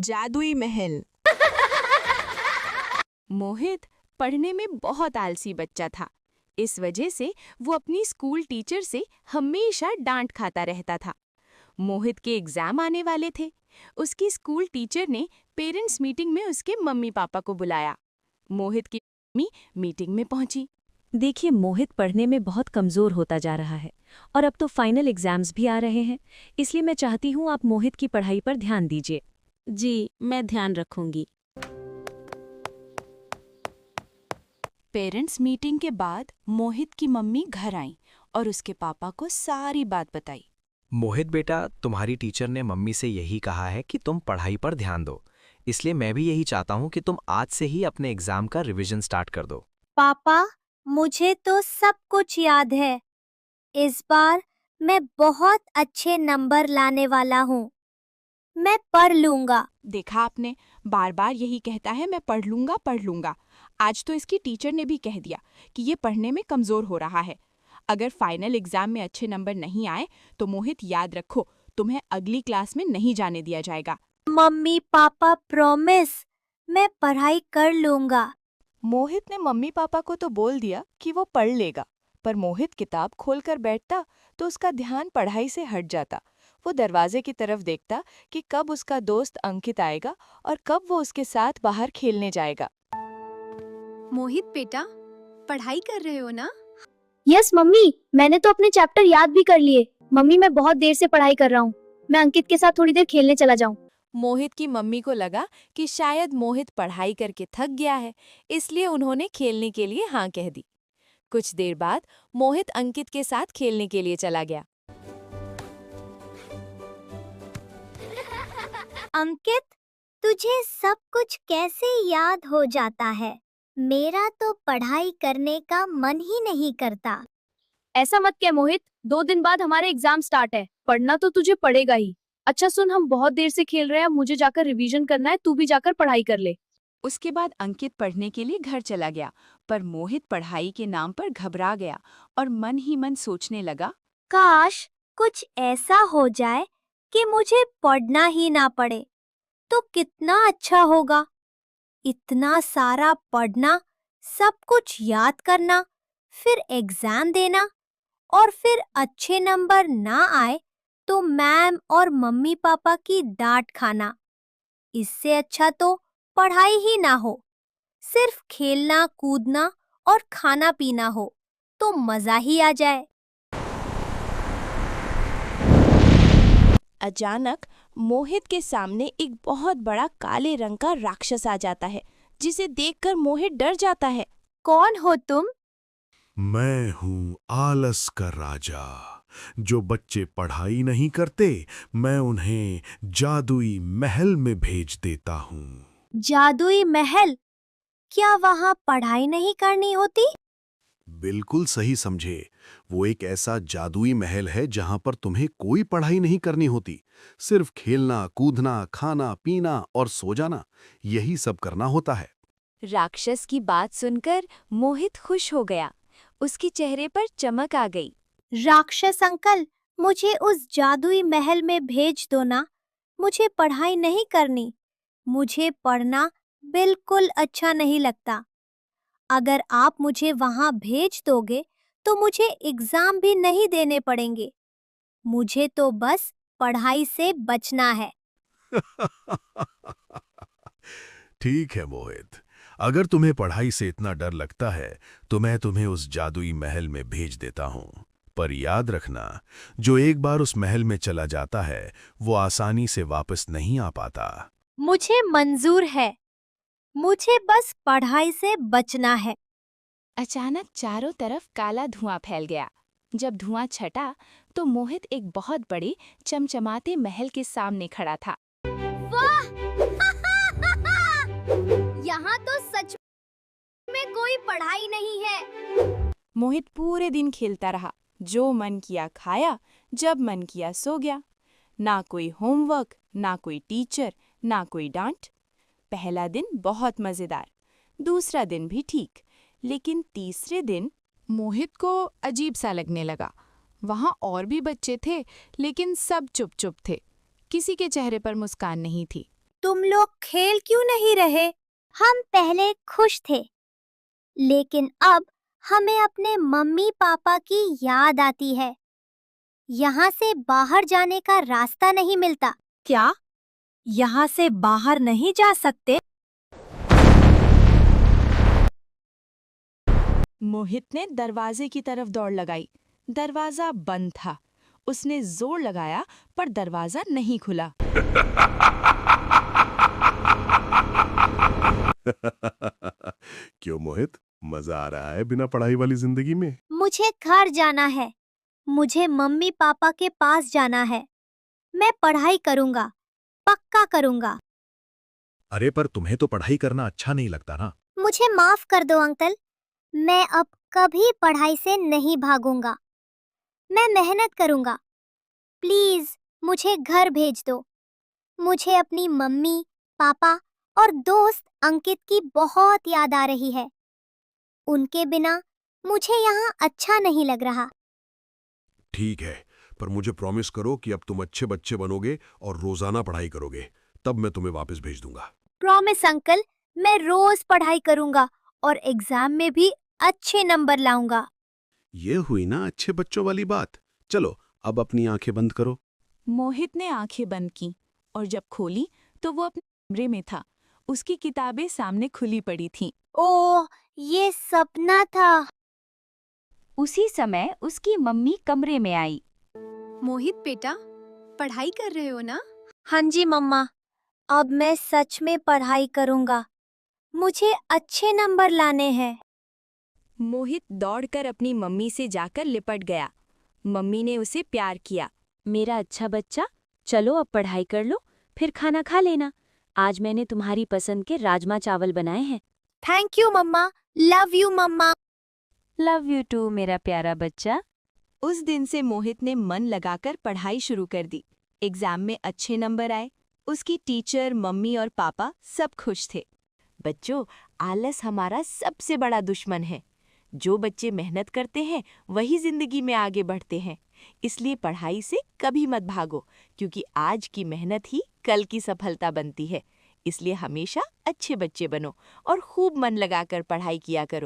जादुई महल। मोहित पढ़ने में बहुत आलसी बच्चा था। इस वजह से वो अपनी स्कूल टीचर से हमेशा डांट खाता रहता था। मोहित के एग्जाम आने वाले थे। उसकी स्कूल टीचर ने पेरेंट्स मीटिंग में उसके मम्मी पापा को बुलाया। मोहित की मम्मी मीटिंग में पहुंची। देखिए, मोहित पढ़ने में बहुत कमज़ोर होता जा रहा है और अब तो फाइनल एग्जाम्स भी आ रहे हैं, इसलिए मैं चाहती हूँ आप मोहित की पढ़ाई पर ध्यान दीजिए। जी, मैं ध्यान रखूंगी। पेरेंट्स मीटिंग के बाद मोहित की मम्मी घर आईं और उसके पापा को सारी बात बताई। मोहित बेटा, तुम्हारी टीचर ने मम्मी से यही कहा है कि तुम पढ़ाई पर ध्यान दो, इसलिए मैं भी यही चाहता हूँ कि तुम आज से ही अपने एग्जाम का रिवीजन स्टार्ट कर दो। पापा, मुझे तो सब कुछ याद है। इस बार मैं बहुत अच्छे नंबर लाने वाला हूँ। मैं पढ़ लूंगा। देखा आपने, बार बार यही कहता है मैं पढ़ लूंगा पढ़ लूंगा। आज तो इसकी टीचर ने भी कह दिया कि ये पढ़ने में कमजोर हो रहा है। अगर फाइनल एग्जाम में अच्छे नंबर नहीं आए तो मोहित याद रखो, तुम्हें अगली क्लास में नहीं जाने दिया जाएगा। मम्मी पापा प्रॉमिस, मैं पढ़ाई कर लूंगा। मोहित ने मम्मी पापा को तो बोल दिया कि वो पढ़ लेगा, पर मोहित किताब खोलकर बैठता तो उसका ध्यान पढ़ाई से हट जाता। वो दरवाजे की तरफ देखता कि कब उसका दोस्त अंकित आएगा और कब वो उसके साथ बाहर खेलने जाएगा। मोहित बेटा, पढ़ाई कर रहे हो ना? यस मम्मी, मैंने तो अपने चैप्टर याद भी कर लिए। मम्मी, मैं बहुत देर से पढ़ाई कर रहा हूँ। मैं अंकित के साथ थोड़ी देर खेलने चला जाऊँ। मोहित की मम्मी को लगा कि शायद मोहित पढ़ाई करके थक गया है, इसलिए उन्होंने खेलने के लिए हाँ कह दी। कुछ देर बाद मोहित अंकित के साथ खेलने के लिए चला गया। अंकित, तुझे सब कुछ कैसे याद हो जाता है? मेरा तो पढ़ाई करने का मन ही नहीं करता। ऐसा मत कह मोहित, 2 दिन बाद हमारे एग्जाम स्टार्ट है। पढ़ना तो तुझे पड़ेगा ही। अच्छा सुन, हम बहुत देर से खेल रहे हैं, मुझे जाकर रिवीजन करना है, तू भी जाकर पढ़ाई कर ले। उसके बाद अंकित पढ़ने के लिए घर चला गया, पर मोहित पढ़ाई के नाम पर घबरा गया और मन ही मन सोचने लगा, काश कुछ ऐसा हो जाए कि मुझे पढ़ना ही ना पड़े, तो कितना अच्छा होगा। इतना सारा पढ़ना, सब कुछ याद करना, फिर एग्जाम देना और फिर अच्छे नंबर ना आए तो मैम और मम्मी पापा की डांट खाना। इससे अच्छा तो पढ़ाई ही ना हो, सिर्फ खेलना कूदना और खाना पीना हो तो मजा ही आ जाए। अचानक मोहित के सामने एक बहुत बड़ा काले रंग का राक्षस आ जाता है, जिसे देखकर मोहित डर जाता है। कौन हो तुम? मैं हूँ आलस का राजा। जो बच्चे पढ़ाई नहीं करते, मैं उन्हें जादुई महल में भेज देता हूँ। जादुई महल? क्या वहाँ पढ़ाई नहीं करनी होती? बिल्कुल सही समझे। वो एक ऐसा जादुई महल है जहाँ पर तुम्हें कोई पढ़ाई नहीं करनी होती। सिर्फ खेलना कूदना खाना पीना और सो जाना, यही सब करना होता है। राक्षस की बात सुनकर मोहित खुश हो गया। उसके चेहरे पर चमक आ गई। राक्षस अंकल, मुझे उस जादुई महल में भेज दो ना। मुझे पढ़ाई नहीं करनी। मुझे पढ़ना बिल्कुल अच्छा नहीं लगता। अगर आप मुझे वहाँ भेज दोगे तो मुझे एग्जाम भी नहीं देने पड़ेंगे। मुझे तो बस पढ़ाई से बचना है। ठीक है मोहित, अगर तुम्हें पढ़ाई से इतना डर लगता है तो मैं तुम्हें उस जादुई महल में भेज देता हूँ। पर याद रखना, जो एक बार उस महल में चला जाता है वो आसानी से वापस नहीं आ पाता। मुझे मंजूर है। मुझे बस पढ़ाई से बचना है। अचानक चारों तरफ काला धुआं फैल गया। जब धुआं छटा तो मोहित एक बहुत बड़े चमचमाते महल के सामने खड़ा था। वाह! यहाँ तो सच में कोई पढ़ाई नहीं है। मोहित पूरे दिन खेलता रहा। जो मन किया खाया, जब मन किया सो गया। ना कोई होमवर्क, ना कोई टीचर, ना कोई डांट। पहला दिन बहुत मजेदार, दूसरा दिन भी ठीक, लेकिन तीसरे दिन मोहित को अजीब सा लगने लगा। वहाँ और भी बच्चे थे, लेकिन सब चुप चुप थे। किसी के चेहरे पर मुस्कान नहीं थी। तुम लोग खेल क्यों नहीं रहे? हम पहले खुश थे, लेकिन अब हमें अपने मम्मी पापा की याद आती है। यहाँ से बाहर जाने का रास्ता नहीं मिलता। क्या? यहाँ से बाहर नहीं जा सकते? मोहित ने दरवाजे की तरफ दौड़ लगाई। दरवाजा बंद था। उसने जोर लगाया पर दरवाजा नहीं खुला। क्यों मोहित, मजा आ रहा है बिना पढ़ाई वाली जिंदगी में? मुझे घर जाना है। मुझे मम्मी पापा के पास जाना है। मैं पढ़ाई करूंगा, पक्का करूंगा। अरे पर तुम्हें तो पढ़ाई करना अच्छा नहीं लगता ना? मुझे माफ कर दो अंकल। मैं अब कभी पढ़ाई से नहीं भागूंगा। मैं मेहनत करूंगा। प्लीज मुझे घर भेज दो। मुझे अपनी मम्मी, पापा और दोस्त अंकित की बहुत याद आ रही है। उनके बिना मुझे यहाँ अच्छा नहीं लग रहा। ठीक है, पर मुझे प्रॉमिस करो कि अब तुम अच्छे बच्चे बनोगे और रोजाना पढ़ाई करोगे, तब मैं तुम्हें वापस भेज दूंगा। प्रॉमिस अंकल, मैं रोज पढ़ाई करूंगा और एग्जाम में भी अच्छे नंबर लाऊंगा। ये हुई ना अच्छे बच्चों वाली बात। चलो अब अपनी आंखें बंद करो। मोहित ने आंखें बंद की और जब खोली तो वो अपने कमरे में था। उसकी किताबें सामने खुली पड़ी थीं। ओह, ये सपना था। उसी समय उसकी मम्मी कमरे में आई। मोहित बेटा, पढ़ाई कर रहे हो ना? हाँ जी मम्मा, अब मैं सच में पढ़ाई करूंगा। मुझे अच्छे नंबर लाने हैं। मोहित दौड़कर अपनी मम्मी से जाकर लिपट गया। मम्मी ने उसे प्यार किया। मेरा अच्छा बच्चा, चलो अब पढ़ाई कर लो, फिर खाना खा लेना। आज मैंने तुम्हारी पसंद के राजमा चावल बनाए हैं। Thank you mama. Love you mama. Love you too मेरा प्यारा बच्चा। उस दिन से मोहित ने मन लगाकर पढ़ाई शुरू कर दी। एग्जाम में अच्छे नंबर आए। उसकी टीचर, मम्मी और पापा सब खुश थे। बच्चों, आलस हमारा सबसे बड़ा दुश्मन है। जो बच्चे मेहनत करते हैं वही जिंदगी में आगे बढ़ते हैं। इसलिए पढ़ाई से कभी मत भागो, क्योंकि आज की मेहनत ही कल की सफलता बनती है। इसलिए हमेशा अच्छे बच्चे बनो और खूब मन लगाकर पढ़ाई किया करो।